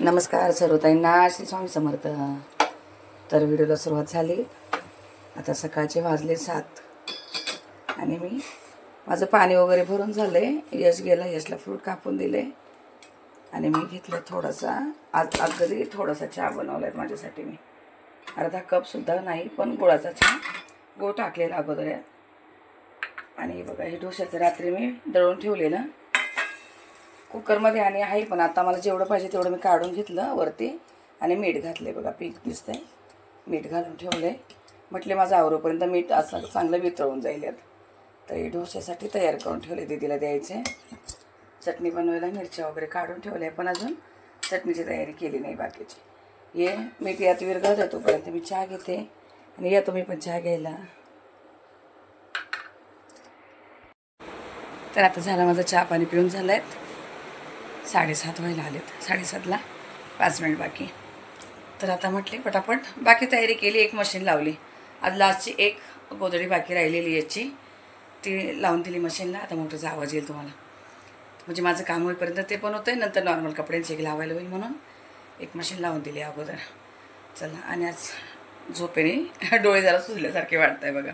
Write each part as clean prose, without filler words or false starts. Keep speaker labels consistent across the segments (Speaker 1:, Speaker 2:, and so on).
Speaker 1: नमस्कार सर्वताईंना, श्री स्वामी समर्थ. तर व्हिडिओला सुरुवात झाली. आता सकाळचे वाजले 7 आणि मी माझं पाणी वगैरे भरून झालं आहे. यश गेला, यशला फ्रूट कापून दिले आणि मी घेतलं थोडासा अगदी थोडासा चहा बनवला आहे माझ्यासाठी. मी अर्धा कपसुद्धा नाही, पण गुळाचा चहा, गूळ टाकलेला अगोदर यात. आणि बघा, हे डोश्याचं रात्री मी दळून ठेवलेलं कुकरमध्ये आणि आहे, पण आता मला जेवढं पाहिजे तेवढं मी काढून घेतलं वरती आणि मीठ घातले. बघा पीक दिसतंय, मीठ घालून ठेवले. म्हटले माझं आवरोपर्यंत मीठ असं चांगलं वितळून जाईल यात. तर हे डोश्यासाठी तयार करून ठेवले, दीदीला द्यायचे. चटणी बनवायला मिरच्या वगैरे काढून ठेवल्या, पण अजून चटणीची तयारी केली नाही बाकीची. ये मीठ यात विरघळत आहे तोपर्यंत मी चहा घेते आणि या तुम्ही पण चहा घ्यायला. तर आता झाला माझा चहा पाणी पिऊन झालं आहे. 7:30 व्हायला आलेत. 7:30ला 5 मिनिट बाकी. तर आता म्हटले पटापट बाकी तयारी केली. एक मशीन लावली. आज लास्टची एक गोधडी बाकी राहिलेली याची, ती लावून दिली मशीनला. आता मोठ्याचा आवाज येईल तुम्हाला, म्हणजे माझं काम होईपर्यंत ते पण होतं आहे, नंतर नॉर्मल कपड्यांचे एक लावायला होईल म्हणून एक मशीन लावून दिली अगोदर. चला, आणि आज झोपेने डोळे जरा सुजल्यासारखे वाटत आहे बघा.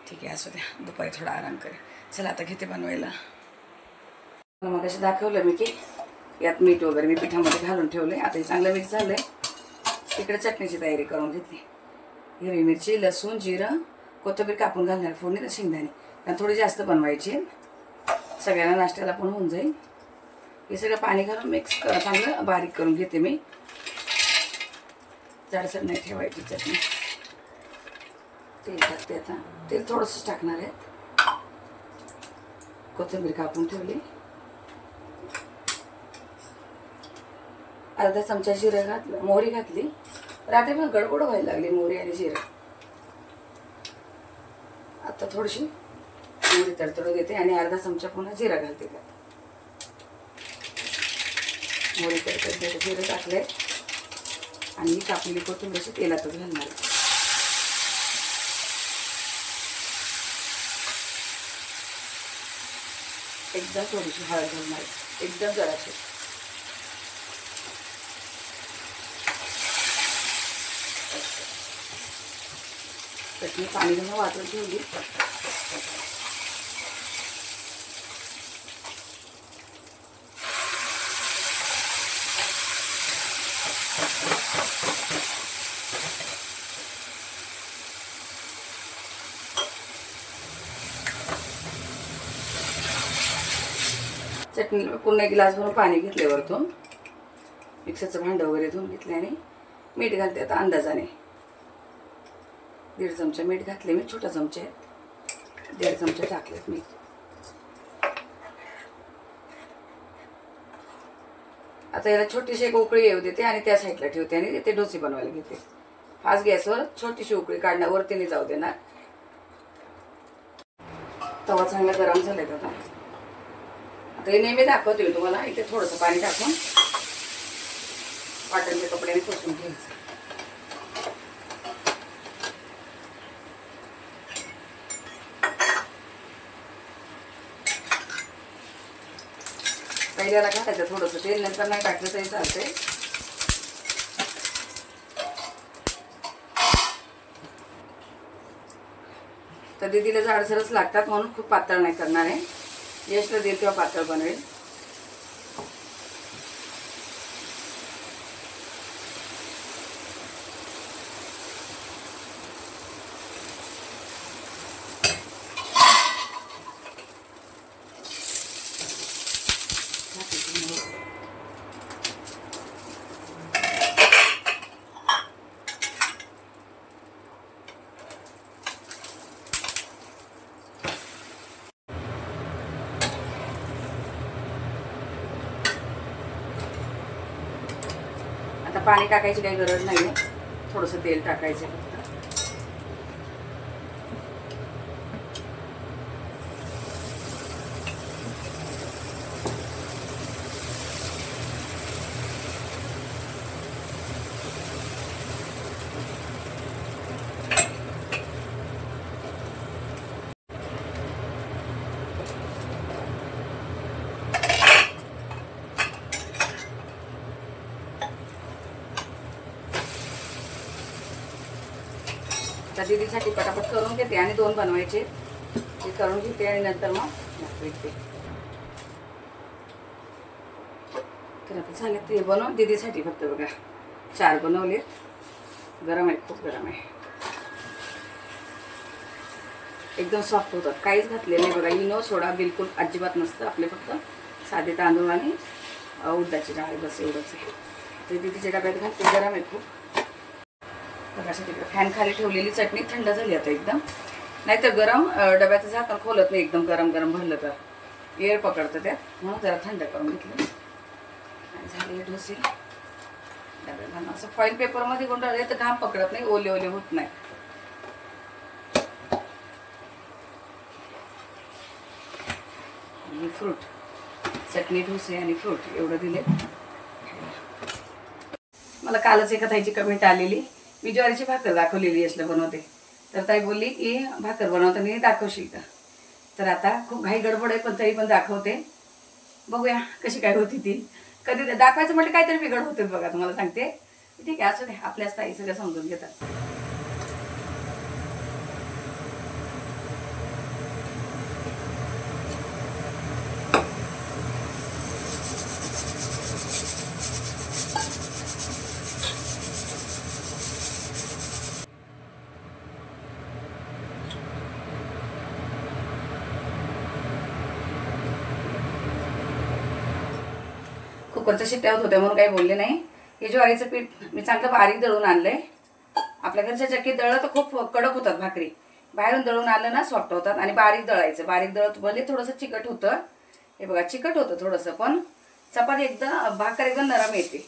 Speaker 1: ठीक आहे, असू द्या, दुपारी थोडा आराम करेल. चला आता घेते बनवायला. मग असे दाखवलं मी की यात मीठ वगैरे मी पिठामध्ये घालून ठेवले. आता हे चांगलं मिक्स झालं आहे. इकडे चटणीची तयारी करून घेतली. हिरवी मिरची, लसूण, जिरं, कोथिंबीर कापून घालणार फोडणी, तर शेंगदाणे, कारण थोडी जास्त बनवायची, सगळ्यांना नाश्त्याला पण होऊन जाईल. हे सगळं पाणी घालून मिक्स चांगलं बारीक करून घेते मी. जाडसर नाही ठेवायची चटणी. तेल टाकते. आता तेल थोडंसं टाकणार आहे. कोथिंबीर कापून ठेवली. अर्धा चमचा जिरं घातलं, मोहरी घातली. रात्री पण गडबड व्हायला लागली मोहरी आणि जिरं. आता थोडीशी मोहरी तडतडू देते आणि अर्धा चमचा पुन्हा जिरं घालते त्यात. मोहरी तडतडू देते, जिरं टाकले आणि ही कापलेली कोथिंबीर तेलातच घालणार. एकदम थोडीशी हळद घालणार, एकदम जराशी. चटणी पाणी घेऊन वाटून ठेवली. चटणी पूर्ण एक ग्लास भरून पाणी घेतले वरतून. मिक्सरचं भांडं वगैरे धुवून घेतले आणि मीठ घालते आता अंदाजाने. 1.5 चमचा मीठ घातले मी, छोटा चमचा आहे, 1.5 चमचा टाकलेत मीठ. आता याला छोटीशी एक उकळी येऊ देते आणि त्या साईडला ठेवते आणि ते डोसे बनवायला घेते. फास्ट गॅसवर छोटीशी उकळी काढणार, वरती नाही जाऊ देणार. तवा चांगला गरम झालाय. आता हे नेहमी दाखवते मी तुम्हाला. इथे थोडंसं पाणी टाकून कॉटनच्या कपड्याने पुसून घ्यायचं. पहिल्याला घालायचं थोडंसं तेल, नंतर नाही टाकलं तरी चालते. तर दीदीला जाडसरच लागतात म्हणून खूप पातळ नाही करणार आहे. यशला देईल तेव्हा पातळ बनवेल. आता पाणी टाकायची काही गरज नाही, थोडंसं तेल टाकायचं फक्त. आता दीदीसाठी पटापट करून घेते आणि 2 बनवायचे, ते करून घेते आणि नंतर मग भेटते. तर आता झाले ते बनवून दीदीसाठी फक्त बघा 4 बनवले. गरम आहे, खूप गरम आहे. एकदम सॉफ्ट होतात, काहीच घातले नाही बघा. इनो सोडा बिलकुल अजिबात नसतं. आपले फक्त साधे तांदूळ आणि उडदाची डाळ बस एवढंच आहे. ते दीदीच्या डब्यात घालते. गरम आहे खूप. बघा तिकडे फॅन खाली ठेवलेली चटणी थंड झाली आता एकदम. नाहीतर गरम डब्याचं झाकण खोलत नाही, एकदम गरम गरम भरलं तर एअर पकडतं त्यात, म्हणून जरा थंड करून घेतलं. आणि झाले डोसे डब्याला. असं फॉईल पेपरमध्ये गुंडाळले तर घाम पकडत नाही, ओले ओले होत नाही. आणि फ्रूट, चटणी, डोसे आणि फ्रूट एवढं दिले. मला कालच एका ताईची कमेंट आलेली, मी ज्वारीची भाकर दाखवलेली यशला बनवते, तर ताई बोलली की भाकर बनवताना दाखवशील का. तर आता खूप घाई गडबड आहे, पण तरी पण दाखवते. बघूया कशी काय होती ती. कधी दाखवायचं म्हटलं काहीतरी बिघड होते बघा, तुम्हाला सांगते. ठीक आहे, असू दे, आपल्याच ताई सगळं समजून घेतात. कुकरच्या शिट्ट्या होत होत्या म्हणून काही बोलले नाही. हे ज्वारीचं पीठ मी चांगलं बारीक दळून आणलंय. आपल्या घरच्या चक्कीत दळलं तर खूप कडक होतात भाकरी, बाहेरून दळून आलं ना सॉफ्ट होतात. आणि बारीक दळायचं, बारीक दळत भले थोडंसं चिकट होतं. हे बघा चिकट होतं थोडंसं, पण चपाती एकदम भाकर एकदम नरम येते.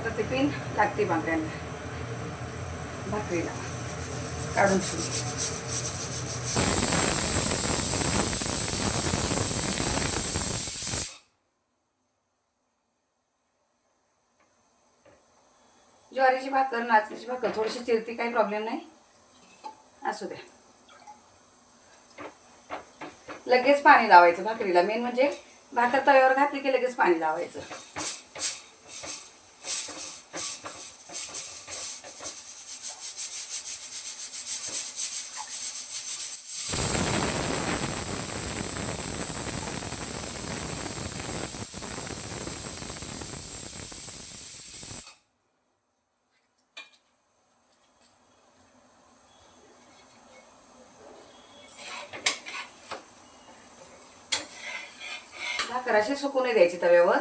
Speaker 1: ते पिन लागते भाकऱ्यांना, भाकरीला काढून ज्वारीची भाकर, नाचणीची भाकर थोडीशी चिरती, काही प्रॉब्लेम नाही, असू द्या. लगेच पाणी लावायचं भाकरीला. मेन म्हणजे भाकर तव्यावर घातली की लगेच पाणी लावायचं. भाकर अशी सुकू नाही द्यायची तव्यावर.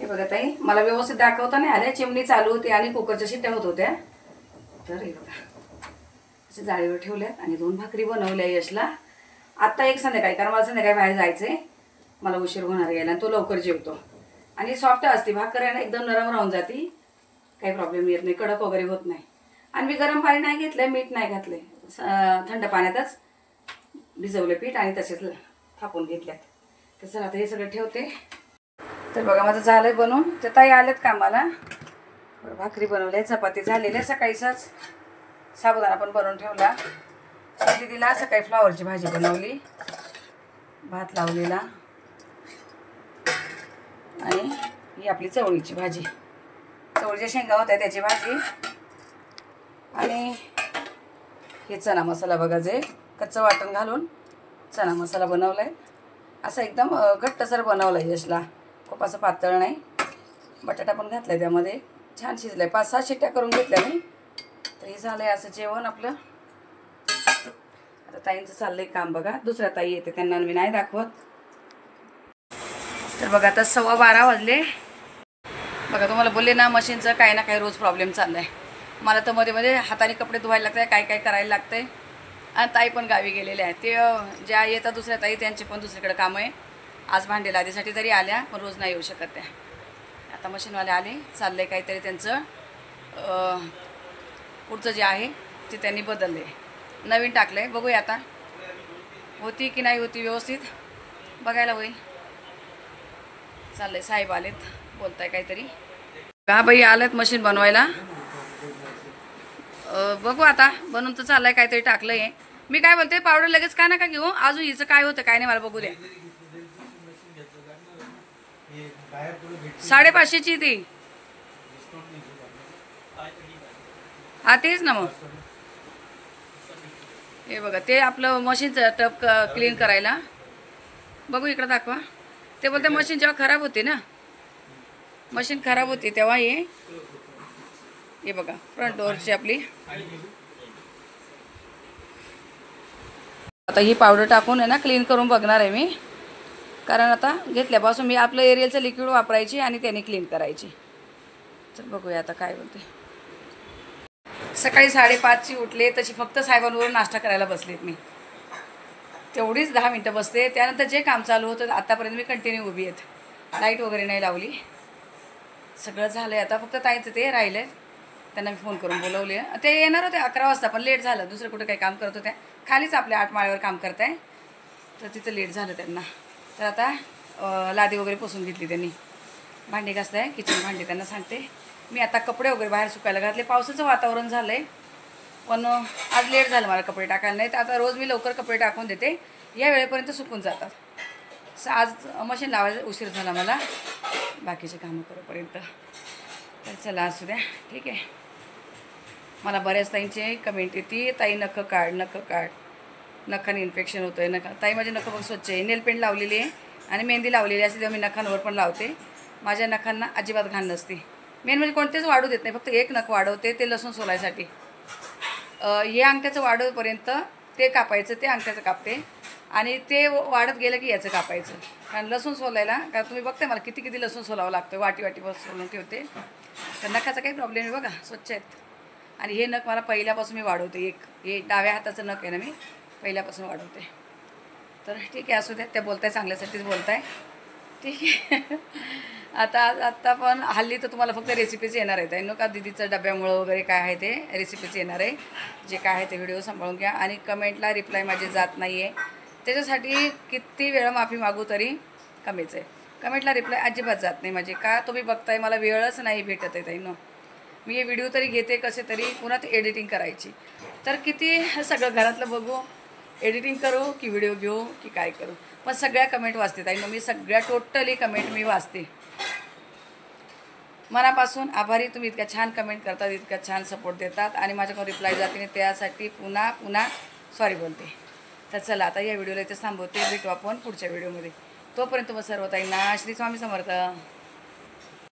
Speaker 1: बघा ताई, मला व्यवस्थित दाखवता नाही आल्या. चिमणी चालू होती आणि कुकरच्या शिट्ट्या होत होत्या. तर हे बघा असे जाळीवर ठेवल्यात आणि 2 भाकरी बनवल्या यशला. आत्ता एक संध्याकाळी, कारण मला संध्याकाळी बाहेर जायचंय, मला उशीर होणार यायला. तो लवकर जेवतो आणि सॉफ्ट असते भाकर आहे ना, एकदम नरम राहून जाती, काही प्रॉब्लेम येत नाही, कडक वगैरे होत नाही. आणि मी गरम पाणी नाही घेतलंय, मीठ नाही घातलंय, थंड पाण्यातच भिजवले पीठ आणि तसेच थापून घेतल्यात. तर चला आता हे सगळं ठेवते. तर बघा माझं झालंय बनवून. तर ताई आलेत कामाला. भाकरी बनवल्या, चपाती झालेल्या सकाळीच. साबुदाणा पण बनवून ठेवला. दीदीला सकाळी फ्लावरची भाजी बनवली, भात लावलेला आणि ही आपली चवळीची भाजी, चवळीच्या शेंगा होत्या त्याची भाजी. आणि हे चणा मसाला बघा, जे कच्चं वाटण घालून चणा मसाला बनवला आहे. असं एकदम घट्टसर बनवला आहे यशला, खूप असं पातळ नाही. बटाटा पण घातला आहे त्यामध्ये, छान शिजलं आहे. 5-6 शिट्ट्या करून घेतल्या मी. तर हे झालं आहे असं जेवण आपलं. आता ताईंचं चाललं आहे काम बघा. दुसऱ्या ताई येते, त्यांना मी नाही दाखवत. तर बघा आता 12:15 वाजले. बघा तुम्हाला बोलले ना, मशीनचं काही ना काही रोज प्रॉब्लेम चालला आहे. मला तर मध्ये मध्ये हाताने कपडे धुवायला लागत आहे, काय काय करायला लागतं आहे. आणि ताई पण गावी गेलेले आहेत. ते ज्या येतात दुसऱ्या ताई, त्यांचे पण दुसरीकडे कामं आहे. आज भांडे लादीसाठी तरी आल्या, पण रोज नाही येऊ शकत त्या. आता मशीनवाले आले, चाललं आहे काहीतरी त्यांचं. पुढचं जे आहे ते त्यांनी बदललं आहे, नवीन टाकलं आहे. बघूया आता होती की नाही होती व्यवस्थित, बघायला होईल. चाललं आहे, साहेब आलेत, बोलताय काहीतरी. का बाई आलेत मशीन बनवायला. बघू आता, बनवून तर चाललं आहे, काहीतरी टाकलं आहे. मी काय बोलते, पावडर लगेच काय नका घेऊ, अजून हिचं काय होतं काय नाही मला बघू द्या. 550ची ती. हा तेच ना. मग हे बघा, ते आपलं मशीनचं टप क्लीन करायला. बघू इकडं दाखवा. ते बोलते मशीन जेव्हा खराब होते ना, मशीन खराब होती तेव्हा हे बघा फ्रंट डोअरची आपली. आता ही पावडर टाकून आहे ना क्लीन करून बघणार आहे मी. कारण आता घेतल्यापासून मी आपलं एरियलचं लिक्विड वापरायची आणि त्याने क्लीन करायची. तर बघूया आता काय बोलते. सकाळी 5:30ची उठले, तशी फक्त साहेबांबरोबर नाश्ता करायला बसलेत मी. तेवढीच 10 मिनटं बसते. त्यानंतर जे काम चालू होतं आत्तापर्यंत मी कंटिन्यू उभी आहेत. लाईट वगैरे नाही लावली. सगळं झालं आहे. आता फक्त ताईचं ते राहिलं आहे, त्यांना मी फोन करून बोलवले. ते येणार होते 11 वाजता, पण लेट झालं. दुसरं कुठं काही काम करत होत्या, खालीच आपल्या 8 माळ्यावर काम करत आहे. तर तिथं लेट झालं त्यांना. तर आता लादी वगैरे पुसून घेतली त्यांनी. भांडी घासत आहे, किचन भांडी त्यांना सांगते मी. आता कपडे वगैरे बाहेर सुकायला घातले. पावसाचं वातावरण झालं आहे, पण आज लेट झालं मला कपडे टाकायला. नाही तर आता रोज मी लवकर कपडे टाकून देते, या वेळेपर्यंत सुकून जातात. आज मशीन लावायला उशीर झाला मला बाकीचे कामं करेपर्यंत. तर चला असू द्या, ठीक आहे. मला बऱ्याच ताईंचे कमेंट येते, ताई नखं काढ, नखं काढ, नखाने इन्फेक्शन होतं आहे. नखा ताई माझे नखं बघ स्वच्छ आहे. नेल पेंट लावलेली आहे आणि मेहंदी लावलेली असते, तेव्हा मी नखांवर पण लावते. माझ्या नखांना अजिबात घाण नसते. मेन म्हणजे कोणतेच वाढू देत नाही, फक्त एक नख वाढवते, ते लसूण सोलायसाठी. हे अंगठ्याचं वाढवपर्यंत ते कापायचं, ते अंगठ्याचं कापते आणि ते वाढत गेलं की याचं कापायचं. कारण लसूण सोलायला, कारण तुम्ही बघताय मला किती किती लसूण सोलावं लागतं. वाटी सोलून ठेवते. तर नखाचा काही प्रॉब्लेम आहे बघा, स्वच्छ आहेत. आणि हे नख मला पहिल्यापासून मी वाढवते. हे डाव्या हाताचं नख आहे ना, मी पहिल्यापासून वाढवते. तर ठीक आहे, असू द्या. त्या बोलताय चांगल्यासाठीच बोलताय, ठीक आहे. आता पण हल्ली तर तुम्हाला फक्त रेसिपीज येणार आहेत नको का, दीदीचं डब्यामुळं वगैरे काय आहे ते रेसिपीज येणार आहे. जे काय आहे ते व्हिडिओ सांभाळून घ्या. आणि कमेंटला रिप्लाय माझे जात नाही आहे, त्याच्यासाठी किती वेळा माफी मागू तरी कमीच आहे. कमेंटला रिप्लाय अजिबात जात नाही माझे. का तुम्ही बघताय, मला वेळच नाही भेटत आहे ताई. मी हे व्हिडिओ तरी घेते कसे तरी, पुन्हा ते एडिटिंग करायची. तर किती सगळं घरातलं बघू, एडिटिंग करू की व्हिडिओ घेऊ की काय करू, पण सगळ्या कमेंट वाचते ताई. मी सगळ्या टोटली कमेंट मी वाचते. मनापासून आभारी. तुम्ही इतक्या छान कमेंट करतात, इतक्या छान सपोर्ट देतात आणि माझ्याकडून रिप्लाय जाते, त्यासाठी पुन्हा पुन्हा सॉरी बोलते. तर चला आता या व्हिडिओला इथे थांबवते. भेटू आपण पुढच्या व्हिडिओमध्ये. तोपर्यंत मग सर्व ताईंना श्री स्वामी समर्थ.